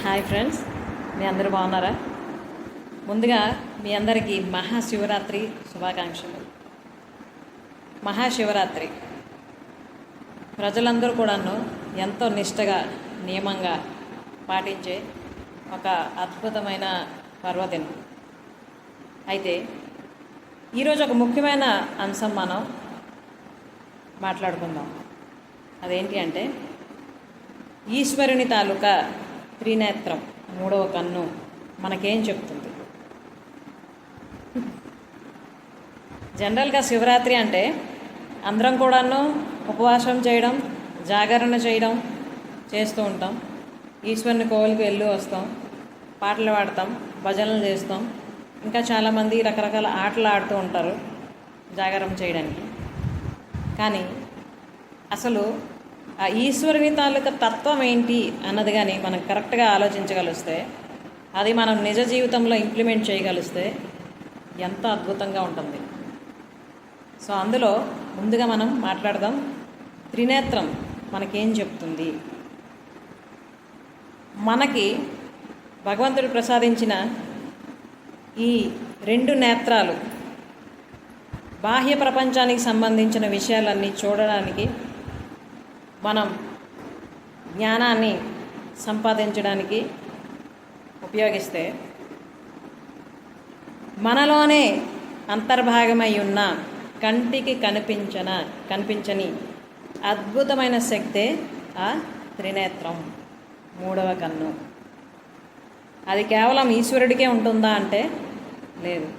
Hi friends, మీ అందరూ బాగున్నారా? ముందుగా మీ అందరికీ మహాశివరాత్రి శుభాకాంక్షలు. మహాశివరాత్రి ప్రజలందరూ కూడాను ఎంతో నిష్టగా నియమంగా పాటించే ఒక అద్భుతమైన పర్వదినం. అయితే ఈరోజు ఒక ముఖ్యమైన అంశం మనం మాట్లాడుకుందాం. అదేంటి అంటే ఈశ్వరుని తాలూకా త్రినేత్రం, మూడవ కన్ను మనకేం చెప్తుంది? జనరల్గా శివరాత్రి అంటే అందరం కూడాను ఉపవాసం చేయడం, జాగరణ చేయడం చేస్తూ ఉంటాం. ఈశ్వరుని కోవిలికి వెళ్ళి వస్తాం, పాటలు పాడతాం, భజనలు చేస్తాం. ఇంకా చాలామంది రకరకాల ఆటలు ఆడుతూ ఉంటారు జాగరణ చేయడానికి. కానీ అసలు ఆ ఈశ్వరుని తాలూకా తత్వం ఏంటి అన్నది కానీ మనం కరెక్ట్గా ఆలోచించగలిస్తే, అది మనం నిజ జీవితంలో ఇంప్లిమెంట్ చేయగలిస్తే ఎంత అద్భుతంగా ఉంటుంది. సో అందులో ముందుగా మనం మాట్లాడదాం, త్రినేత్రం మనకేం చెప్తుంది. మనకి భగవంతుడు ప్రసాదించిన ఈ రెండు నేత్రాలు బాహ్య ప్రపంచానికి సంబంధించిన విషయాలన్నీ చూడడానికి, మనం జ్ఞానాన్ని సంపాదించడానికి ఉపయోగిస్తే, మనలోనే అంతర్భాగమై ఉన్న కంటికి కనిపించని అద్భుతమైన శక్తే ఆ త్రినేత్రం, మూడవ కన్ను. అది కేవలం ఈశ్వరుడికే ఉంటుందా అంటే లేదు.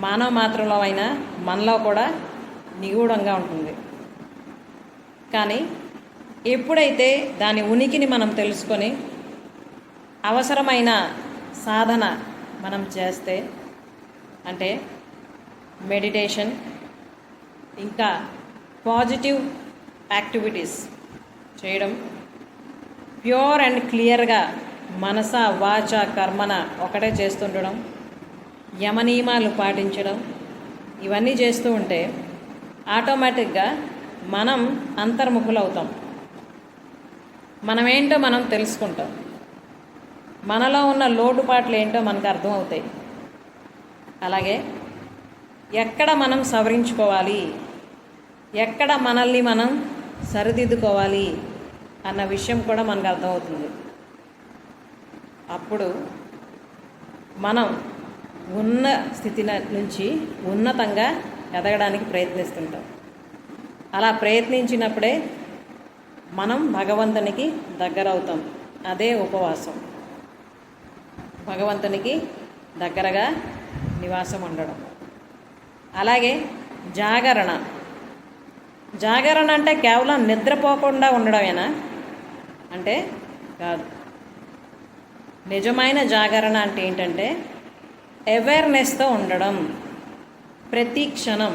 మానవ మాత్రంలో అయినా మనలో కూడా నిగూఢంగా ఉంటుంది. కానీ ఎప్పుడైతే దాని ఉనికిని మనం తెలుసుకొని అవసరమైన సాధన మనం చేస్తే, అంటే మెడిటేషన్, ఇంకా పాజిటివ్ యాక్టివిటీస్ చేయడం, ప్యూర్ అండ్ క్లియర్గా మనస వాచ కర్మన ఒకటే చేస్తుండడం, యమనియమాలు పాటించడం, ఇవన్నీ చేస్తూ ఉంటే ఆటోమేటిక్గా మనం అంతర్ముఖులవుతాం. మనమేంటో మనం తెలుసుకుంటాం. మనలో ఉన్న లోటుపాట్లు ఏంటో మనకు అర్థమవుతాయి. అలాగే ఎక్కడ మనం సవరించుకోవాలి, ఎక్కడ మనల్ని మనం సరిదిద్దుకోవాలి అన్న విషయం కూడా మనకు అర్థమవుతుంది. అప్పుడు మనం ఉన్న స్థితి నుంచి ఉన్నతంగా ఎదగడానికి ప్రయత్నిస్తుంటాం. అలా ప్రయత్నించినప్పుడే మనం భగవంతునికి దగ్గర అవుతాం. అదే ఉపవాసం, భగవంతునికి దగ్గరగా నివాసం ఉండడం. అలాగే జాగరణ. జాగరణ అంటే కేవలం నిద్రపోకుండా ఉండడమేనా అంటే కాదు. నిజమైన జాగరణ అంటే ఏంటంటే అవేర్నెస్తో ఉండడం. ప్రతి క్షణం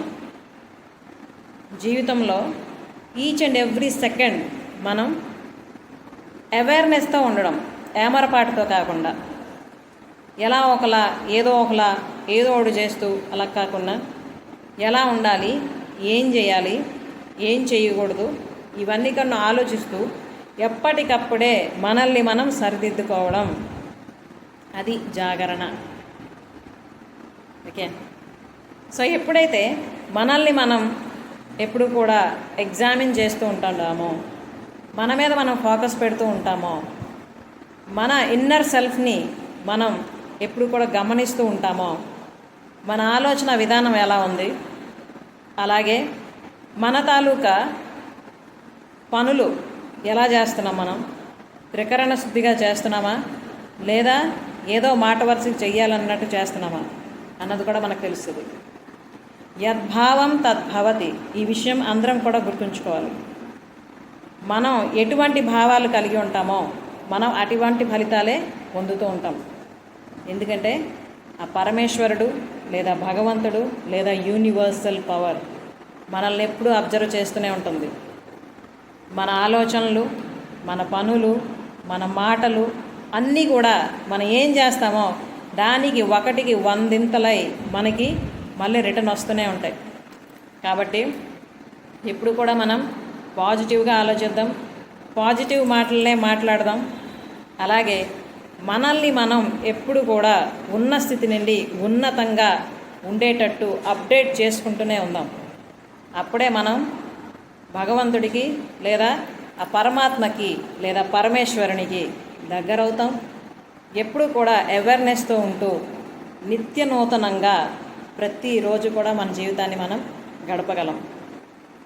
జీవితంలో ఈచ్ అండ్ ఎవ్రీ సెకండ్ మనం అవేర్నెస్తో ఉండడం, ఏమరపాటుతో కాకుండా. ఎలా ఒకలా ఏదో ఒకటి చేస్తూ అలా కాకుండా ఎలా ఉండాలి, ఏం చేయాలి, ఏం చేయకూడదు, ఇవన్నీ కన్నా ఆలోచిస్తూ ఎప్పటికప్పుడే మనల్ని మనం సరిదిద్దుకోవడం, అది జాగరణ. ఓకే. సో ఎప్పుడైతే మనల్ని మనం ఎప్పుడు కూడా ఎగ్జామిన్ చేస్తూ ఉంటామో, మన మీద మనం ఫోకస్ పెడుతూ ఉంటామో, మన ఇన్నర్ సెల్ఫ్ని మనం ఎప్పుడు కూడా గమనిస్తూ ఉంటామో, మన ఆలోచన విధానం ఎలా ఉంది, అలాగే మన తాలూకా పనులు ఎలా చేస్తున్నాం, మనం త్రికరణ శుద్ధిగా చేస్తున్నామా లేదా ఏదో మాట వరుసకి చెయ్యాలన్నట్టు చేస్తున్నామా అన్నది కూడా మనకు తెలుస్తుంది. యద్భావం తద్భవతి. ఈ విషయం అందరం కూడా గుర్తుంచుకోవాలి. మనం ఎటువంటి భావాలు కలిగి ఉంటామో మనం అటువంటి ఫలితాలే పొందుతూ ఉంటాం. ఎందుకంటే ఆ పరమేశ్వరుడు లేదా భగవంతుడు లేదా యూనివర్సల్ పవర్ మనల్ని ఎప్పుడూ అబ్జర్వ్ చేస్తూనే ఉంటుంది. మన ఆలోచనలు, మన పనులు, మన మాటలు అన్నీ కూడా మనం ఏం చేస్తామో దానికి 1కి 100 మనకి మళ్ళీ రిటర్న్ వస్తూనే ఉంటాయి. కాబట్టి ఎప్పుడు కూడా మనం పాజిటివ్గా ఆలోచిద్దాం, పాజిటివ్ మాటలనే మాట్లాడదాం. అలాగే మనల్ని మనం ఎప్పుడు కూడా ఉన్న స్థితి నుండి ఉన్నతంగా ఉండేటట్టు అప్డేట్ చేసుకుంటూనే ఉందాం. అప్పుడే మనం భగవంతుడికి లేదా ఆ పరమాత్మకి లేదా పరమేశ్వరునికి దగ్గరవుతాం. ఎప్పుడు కూడా అవేర్నెస్తో ఉంటూ నిత్య నూతనంగా ప్రతిరోజు కూడా మన జీవితాన్ని మనం గడపగలం.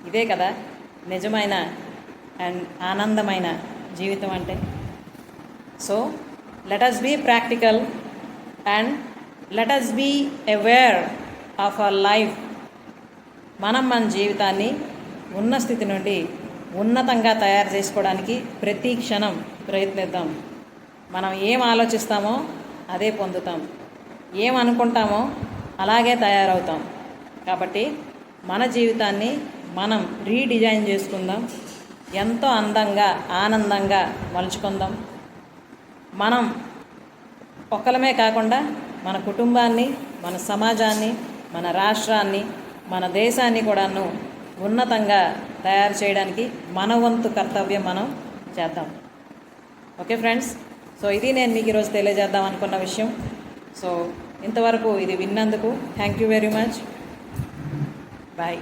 ఇదే కదా నిజమైన అండ్ ఆనందమైన జీవితం అంటే. So let us be practical and let us be aware of our life. మనం మన జీవితాన్ని ఉన్న స్థితి నుండి ఉన్నతంగా తయారు చేసుకోవడానికి ప్రతి క్షణం ప్రయత్నిద్దాం. మనం ఏం ఆలోచిస్తామో అదే పొందుతాం, ఏం అనుకుంటామో అలాగే తయారవుతాం. కాబట్టి మన జీవితాన్ని మనం రీడిజైన్ చేసుకుందాం, ఎంతో అందంగా ఆనందంగా మలుచుకుందాం. మనం ఒక్కలమే కాకుండా మన కుటుంబాన్ని, మన సమాజాన్ని, మన రాష్ట్రాన్ని, మన దేశాన్ని కూడాను ఉన్నతంగా తయారు చేయడానికి మన వంతు కర్తవ్యం మనం చేద్దాం. ఓకే ఫ్రెండ్స్, సో ఇది నేను మీకు ఈరోజు తెలియజేద్దాం అనుకున్న విషయం. సో ఇంతవరకు ఇది విన్నందుకు thank you very much. Bye.